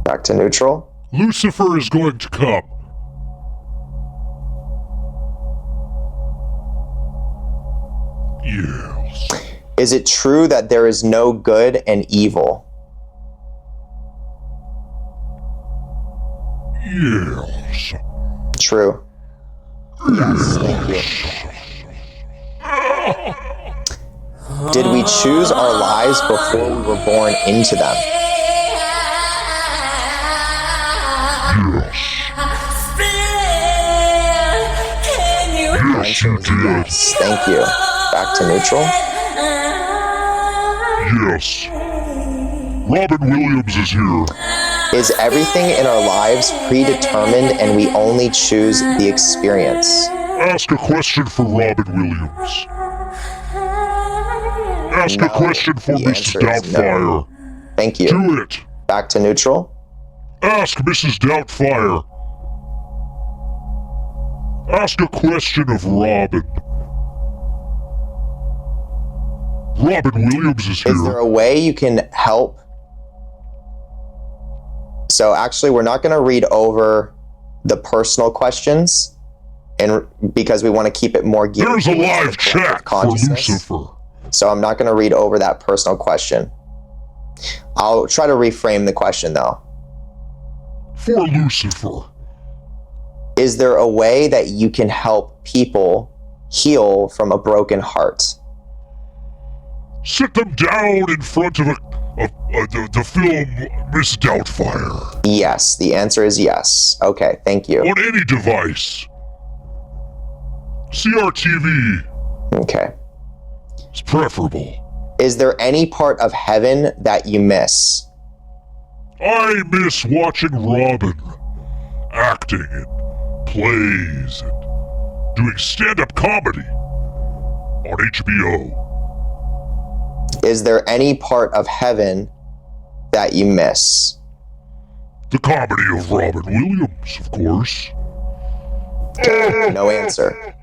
Back to neutral. Lucifer is going to come. Yes. Is it true that there is no good and evil? Yes. True. Yes, thank you. Did we choose our lives before we were born into them? Yes, you did. Yes, thank you. Back to neutral. Yes. Robin Williams is here. Is everything in our lives predetermined and we only choose the experience? Ask a question for Robin Williams. Ask a question for Mrs. Doubtfire. No. Thank you. Do it. Back to neutral. Ask Mrs. Doubtfire. Ask a question of Robin. Robin Williams is here. Is there a way you can help? So actually, we're not going to read over the personal questions, and because we want to keep it more geared. There's a live chat for Lucifer. So I'm not going to read over that personal question. I'll try to reframe the question though. For Lucifer. Is there a way that you can help people heal from a broken heart? Sit them down in front of the film Miss Doubtfire. Yes, the answer is yes. Okay, thank you. On any device. CRTV. Okay. It's preferable. Is there any part of heaven that you miss? I miss watching Robin acting in plays and doing stand-up comedy on HBO. Is there any part of heaven that you miss? The comedy of Robin Williams, of course. No answer.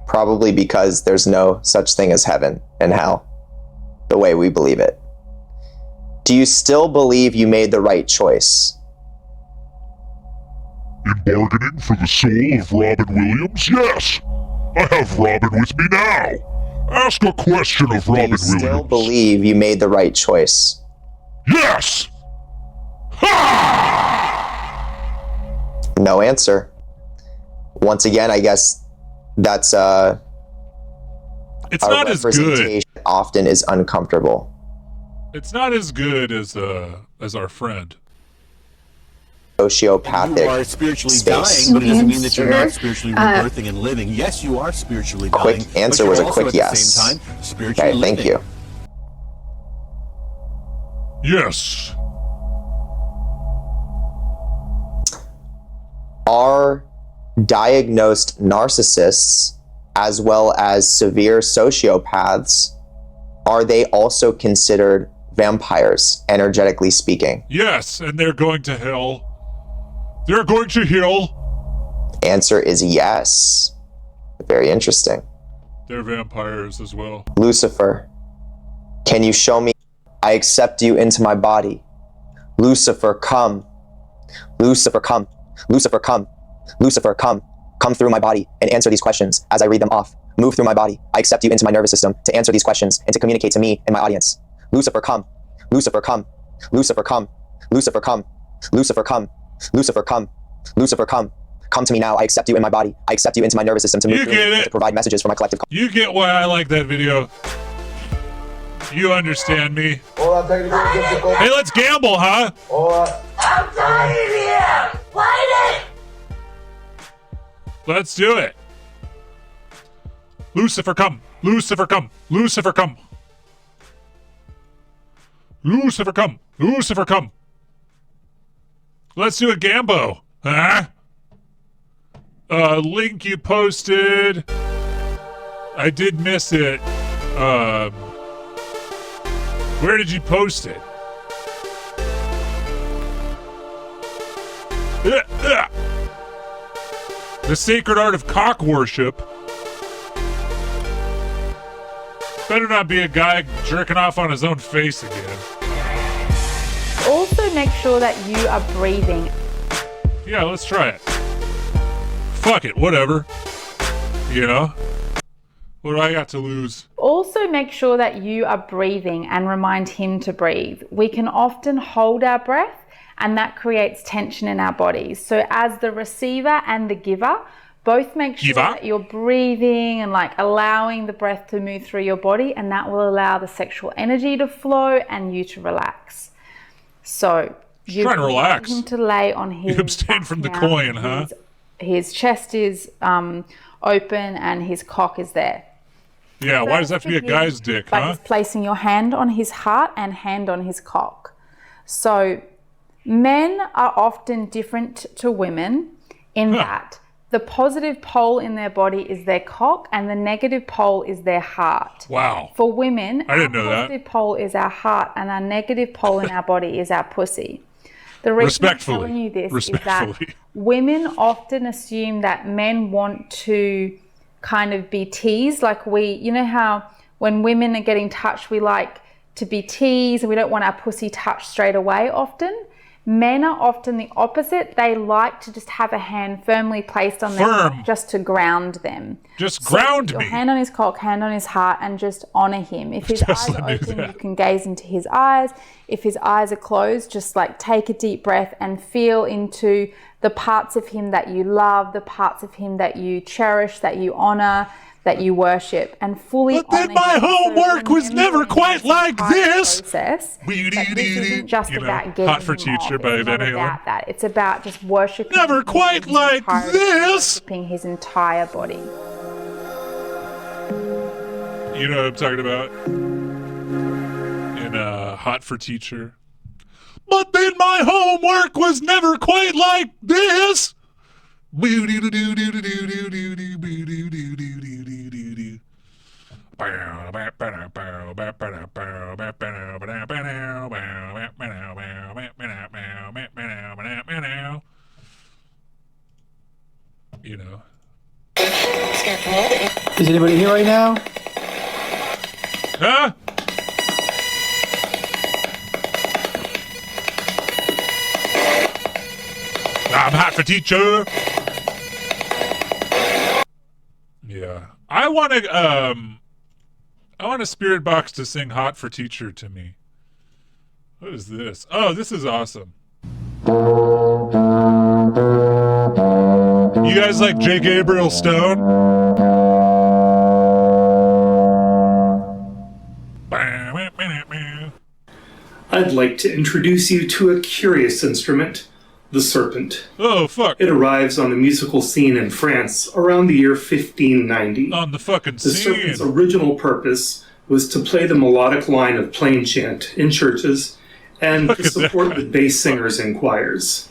Probably because there's no such thing as heaven and hell, the way we believe it. Do you still believe you made the right choice? In bargaining for the soul of Robin Williams? Yes! I have Robin with me now! Ask a question of Robin Williams. Do you still believe you made the right choice? Yes! No answer. Once again, I guess that's it's not as good. Often is uncomfortable. It's not as good as our friend. Sociopathic. You are spiritually space. dying, but it doesn't mean that you're not spiritually rebirthing and living. Yes, you are spiritually dying. Quick answer was a quick yes. At the same time, spiritually okay, thank you. Yes. Are diagnosed narcissists as well as severe sociopaths, are they also considered vampires, energetically speaking? Yes, and they're going to hell. They're going to hell. Answer is yes. Very interesting. They're vampires as well. Lucifer, can you show me? I accept you into my body. Lucifer, come. Lucifer, come. Lucifer, come. Lucifer, come. Come through my body and answer these questions as I read them off. Move through my body. I accept you into my nervous system to answer these questions and to communicate to me and my audience. Lucifer, come. Lucifer, come. Lucifer, come. Lucifer, come. Lucifer, come. Lucifer, come. Lucifer, come. Come to me now. I accept you in my body. I accept you into my nervous system to move through me, to provide messages for my collective. You get why I like that video. You understand me. Hey, let's gamble, huh? I'm dying here! Light it! Let's do it. Lucifer, come. Lucifer, come. Lucifer, come. Lucifer, come. Lucifer, come. Let's do a gambo. Huh? Link you posted. I did miss it. Where did you post it? The Sacred Art of Cock Worship. Better not be a guy jerking off on his own face again. Also make sure that you are breathing. Yeah, let's try it. Fuck it, whatever. You know? What do I got to lose? Also make sure that you are breathing and remind him to breathe. We can often hold our breath and that creates tension in our bodies. So as the receiver and the giver, both make sure that you're breathing and like allowing the breath to move through your body, and that will allow the sexual energy to flow and you to relax. So Just trying to relax. Him to lay on his you abstain from the coin, huh? his chest is open and his cock is there. Yeah, why does that have to be a guy's dick, huh? By just placing your hand on his heart and hand on his cock. So men are often different to women in that the positive pole in their body is their cock and the negative pole is their heart. Wow. For women, I didn't know that. Our positive pole is our heart and our negative pole in our body is our pussy. The reason I'm telling you this is that women often assume that men want to kind of be teased. Like you know how when women are getting touched, we like to be teased and we don't want our pussy touched straight away often. Men are often the opposite. They like to just have a hand firmly placed on them just to ground them. Just ground me. Hand on his cock, hand on his heart, and just honor him. If his eyes are open, you can gaze into his eyes. If his eyes are closed, just like take a deep breath and feel into the parts of him that you love, the parts of him that you cherish, that you honor, that you worship, and fully honor him. But then my homework was never quite like this. Process, this isn't just about getting Hot for Teacher by Van Halen. About that. It's about just worshiping. Never quite like this. Worshiping his entire body. You know what I'm talking about? In Hot for Teacher. But then my homework was never quite like this. You know. Is anybody here right now? Huh? I'm Hot for Teacher. Yeah. I want a spirit box to sing Hot for Teacher to me. What is this? Oh, this is awesome. You guys like J. Gabriel Stone? I'd like to introduce you to a curious instrument, the serpent. Oh, fuck. It arrives on the musical scene in France around the year 1590. On the fucking scene. The serpent's original purpose was to play the melodic line of plain chant in churches and to support the bass singers in choirs.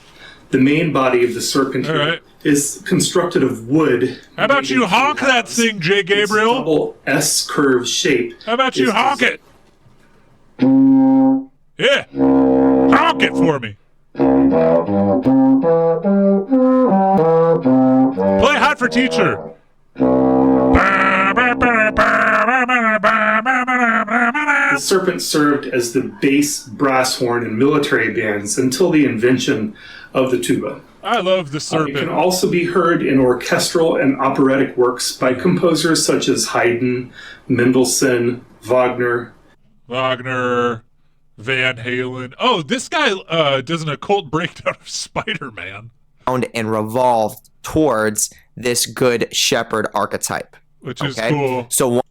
The main body of the serpent is constructed of wood. How about you honk that thing, J. Gabriel? Its double S-curve shape. How about you honk it? Yeah. Honk it for me. Play Hot for Teacher. The serpent served as the bass brass horn in military bands until the invention of the tuba. I love the serpent. It can also be heard in orchestral and operatic works by composers such as Haydn, Mendelssohn, Wagner. Van Halen. Oh, this guy does an occult breakdown of Spider-Man. And revolve towards this good shepherd archetype. Which is cool. So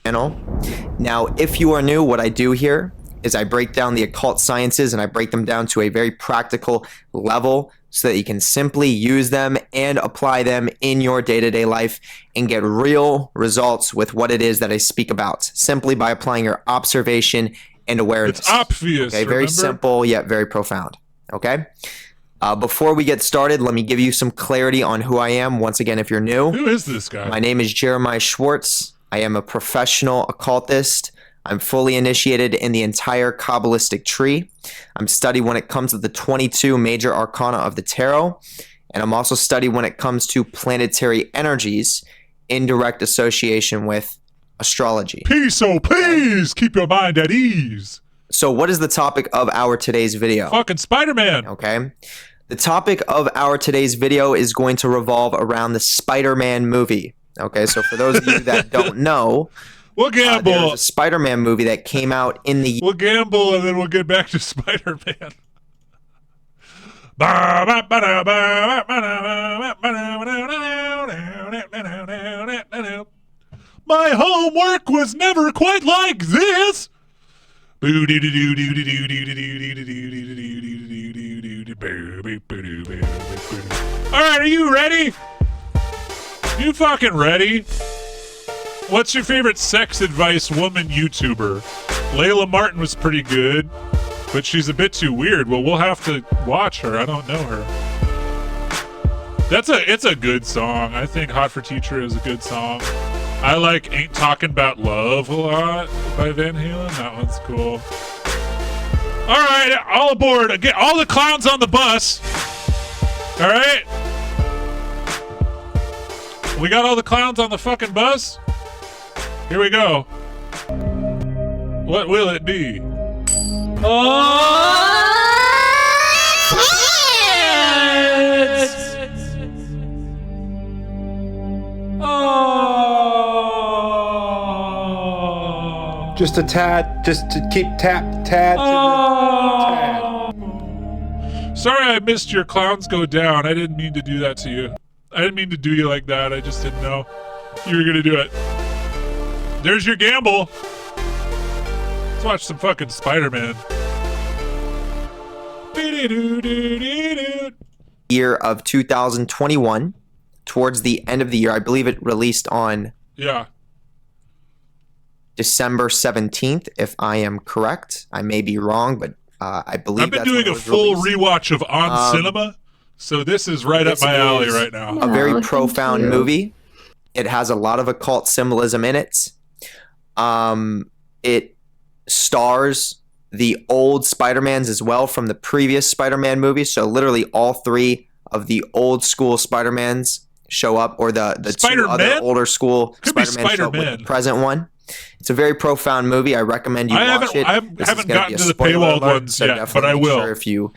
now, if you are new, what I do here is I break down the occult sciences and I break them down to a very practical level so that you can simply use them and apply them in your day-to-day life and get real results with what it is that I speak about, simply by applying your observation and awareness. It's obvious. Okay, very simple yet very profound. Okay. Before we get started, let me give you some clarity on who I am. Once again, if you're new, who is this guy? My name is Jeremiah Schwartz. I am a professional occultist. I'm fully initiated in the entire Kabbalistic tree. I'm studied when it comes to the 22 major arcana of the tarot, and I'm also studied when it comes to planetary energies in direct association with astrology. Peace, oh please, keep your mind at ease. So what is the topic of our today's video? Fucking Spider-Man. Okay. The topic of our today's video is going to revolve around the Spider-Man movie. Okay, so for those of you that don't know, we'll gamble. There's a Spider-Man movie that came out in the... We'll gamble and then we'll get back to Spider-Man. My homework was never quite like this. All right, are you ready? You fucking ready? What's your favorite sex advice woman YouTuber? Layla Martin was pretty good, but she's a bit too weird. Well, we'll have to watch her. I don't know her. It's a good song. I think Hot for Teacher is a good song. I like Ain't Talking About Love a lot by Van Halen. That one's cool. All right, all aboard. Get all the clowns on the bus. All right. We got all the clowns on the fucking bus. Here we go. What will it be? Just a tad, just to keep tad to the tad. Sorry I missed your clowns go down. I didn't mean to do that to you. I didn't mean to do you like that. I just didn't know you were gonna do it. There's your gamble. Let's watch some fucking Spider-Man. Year of 2021, towards the end of the year, I believe it released on December 17th, if I am correct. I may be wrong, but I believe I've been doing a full rewatch of On Cinema, so this is right up my alley right now. A very profound movie. It has a lot of occult symbolism in it. It stars the old Spider-Mans as well from the previous Spider-Man movie. So literally all three of the old school Spider-Mans show up, or the two other older school Spider-Man show up with the present one. It's a very profound movie. I recommend you watch it. I haven't gotten to the paywalled ones yet, but I will. Sure if you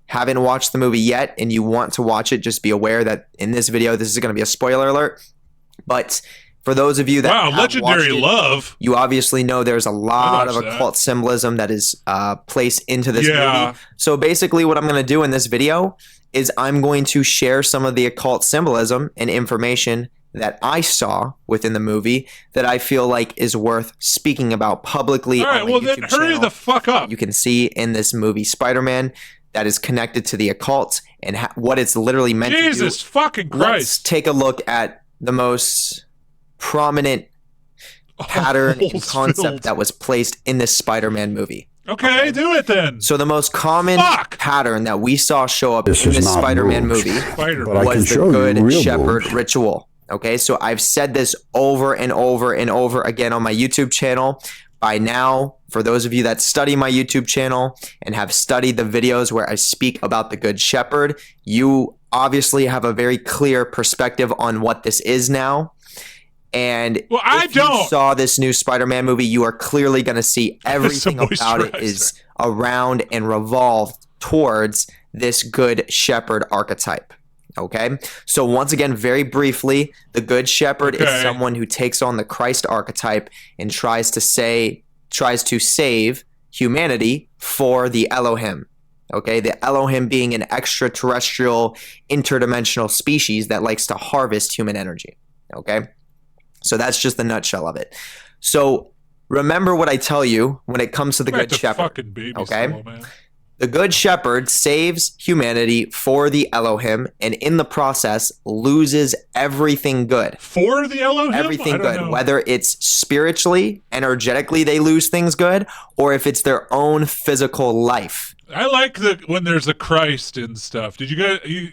haven't watched the movie yet and you want to watch it, just be aware that in this video, this is going to be a spoiler alert. But for those of you that have Legendary watched it, Love, you obviously know there's a lot of occult symbolism that is placed into this movie. So basically what I'm going to do in this video is I'm going to share some of the occult symbolism and information that I saw within the movie that I feel like is worth speaking about publicly. All right, well then hurry the fuck up. You can see in this movie Spider-Man that is connected to the occult and what it's literally meant to do. Jesus fucking Christ. Let's take a look at the most prominent pattern and concept that was placed in this Spider-Man movie. Okay, do it then. So the most common pattern that we saw show up in this Spider-Man movie was the Good Shepherd ritual. Okay, so I've said this over and over and over again on my YouTube channel. By now, for those of you that study my YouTube channel and have studied the videos where I speak about the Good Shepherd, you obviously have a very clear perspective on what this is now. And if you saw this new Spider-Man movie, you are clearly going to see everything about it is around and revolved towards this Good Shepherd archetype. Okay, so once again, very briefly, the Good Shepherd is someone who takes on the Christ archetype and tries to save humanity for the Elohim. Okay, the Elohim being an extraterrestrial, interdimensional species that likes to harvest human energy. Okay, so that's just the nutshell of it. So remember what I tell you when it comes to the Good Shepherd. Okay. The Good Shepherd saves humanity for the Elohim, and in the process loses everything good. For the Elohim? Everything good. Whether it's spiritually, energetically they lose things good, or if it's their own physical life. I like when there's a Christ and stuff. Did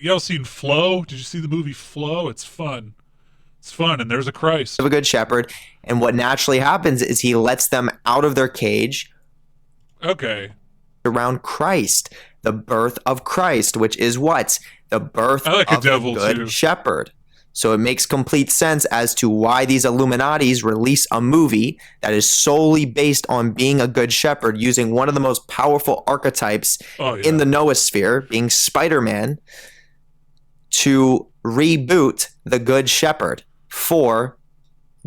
y'all seen Flow? Did you see the movie Flow? It's fun. It's fun, and there's a Christ. Of a Good Shepherd, and what naturally happens is he lets them out of their cage. Okay. Around Christ, the birth of Christ, which is what? The birth of the Good Shepherd. So it makes complete sense as to why these Illuminatis release a movie that is solely based on being a Good Shepherd, using one of the most powerful archetypes in the noosphere, being Spider-Man, to reboot the Good Shepherd for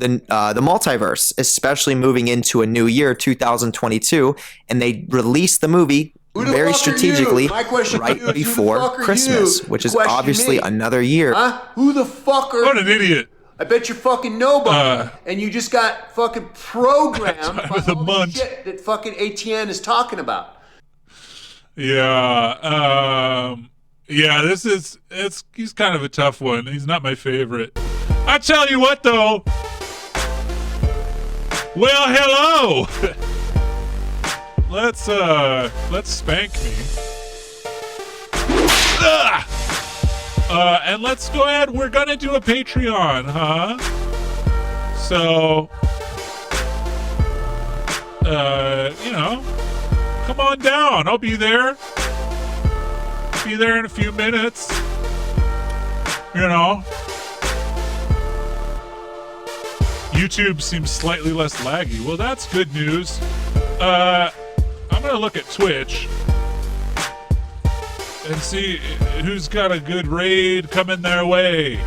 the multiverse, especially moving into a new year, 2022, and they released the movie very strategically right before Christmas, which is obviously another year. Huh? Who the fuck are What an idiot. I bet you're fucking nobody, and you just got fucking programmed by all the shit that fucking ATN is talking about. Yeah, Yeah, he's kind of a tough one. He's not my favorite. I tell you what, though. Well, hello. Let's spank me. And let's go ahead. We're gonna do a Patreon, huh? So, come on down. I'll be there. Be there in a few minutes. YouTube seems slightly less laggy. Well, that's good news. I'm gonna look at Twitch and see who's got a good raid coming their way.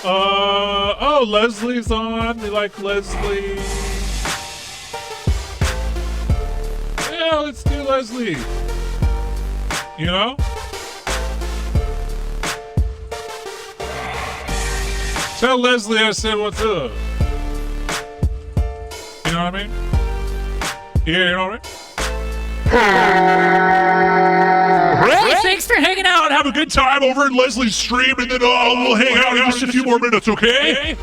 Oh, Leslie's on. We like Leslie. Yeah, let's do Leslie. Tell Leslie I said what's up. You know what I mean? Yeah, you know what I mean? Thanks for hanging out. Have a good time over in Leslie's stream, and then we'll hang out in just a few more minutes, okay?